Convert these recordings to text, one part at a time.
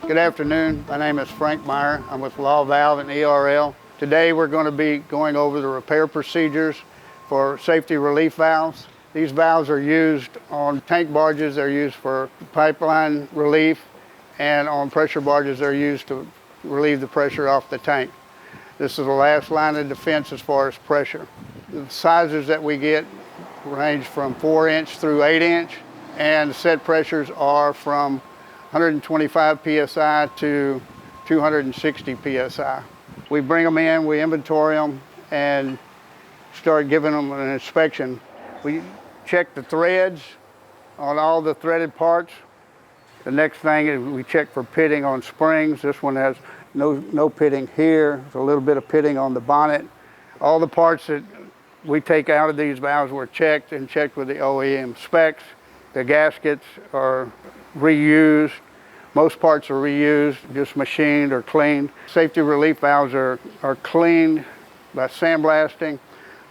Good afternoon. My name is Frank Meyer. I'm with Law Valve and ERL. Today we're going to be going over the repair procedures for safety relief valves. These valves are used on tank barges. They're used for pipeline relief, and on pressure barges they're used to relieve the pressure off the tank. This is the last line of defense as far as pressure. The sizes that we get range from 4-inch through 8-inch, and the set pressures are from 125 psi to 260 psi. We bring them in, we inventory them, and start giving them an inspection. We check the threads on all the threaded parts. The next thing is we check for pitting on springs. This one has no pitting here. There's a little bit of pitting on the bonnet. All the parts that we take out of these valves were checked and checked with the OEM specs. The gaskets are reused. Most parts are reused, just machined or cleaned. Safety relief valves are cleaned by sandblasting.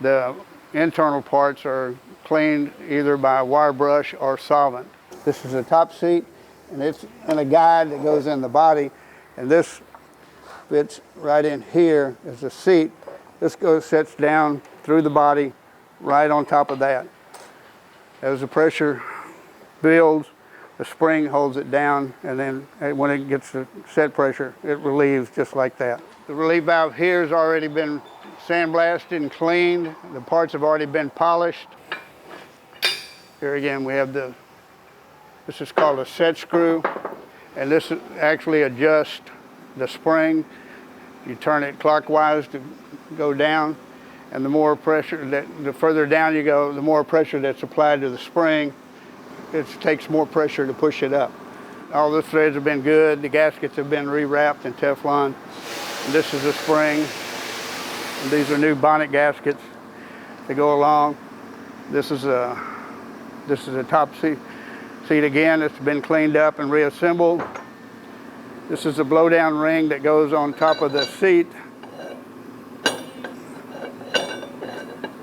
The internal parts are cleaned either by wire brush or solvent. This is the top seat, and it's in a guide that goes in the body, and this fits right in here as the seat. This sets down through the body right on top of that. As the pressure builds, the spring holds it down, and then when it gets to set pressure, it relieves just like that. The relief valve here has already been sandblasted and cleaned. The parts have already been polished. Here again we have this is called a set screw, and this actually adjusts the spring. You turn it clockwise to go down, and the more pressure, the further down you go, the more pressure that's applied to the spring. It takes more pressure to push it up. All the threads have been good. The gaskets have been rewrapped in Teflon. And this is the spring. And these are new bonnet gaskets that go along. This is a top seat again. It's been cleaned up and reassembled. This is a blowdown ring that goes on top of the seat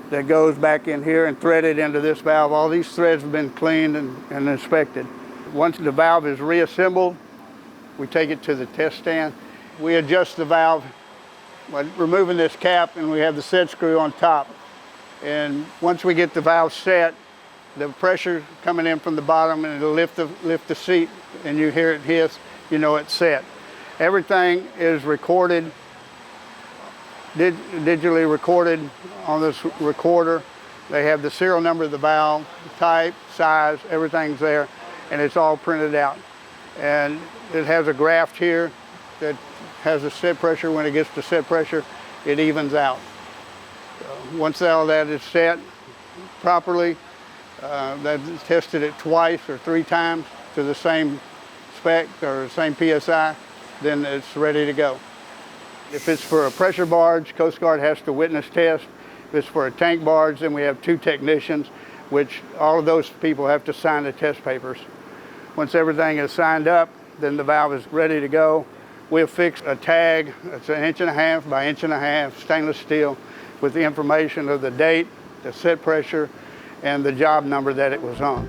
that goes back in here and threaded into this valve. All these threads have been cleaned and inspected. Once the valve is reassembled, we take it to the test stand. We adjust the valve by removing this cap, and we have the set screw on top. And once we get the valve set, the pressure coming in from the bottom, and it'll lift the seat, and you hear it hiss, you know it's set. Everything is recorded, digitally recorded on this recorder. They have the serial number of the valve, the type, size, everything's there, and it's all printed out. And it has a graph here that has a set pressure. When it gets to set pressure, it evens out. Once all that is set properly, they've tested it twice or 3 times to the same spec or the same PSI, then it's ready to go. If it's for a pressure barge, Coast Guard has to witness test. If it's for a tank barge, then we have 2 technicians, which all of those people have to sign the test papers. Once everything is signed up, then the valve is ready to go. We'll fix a tag. It's 1.5 inch by 1.5 inch stainless steel with the information of the date, the set pressure, and the job number that it was on.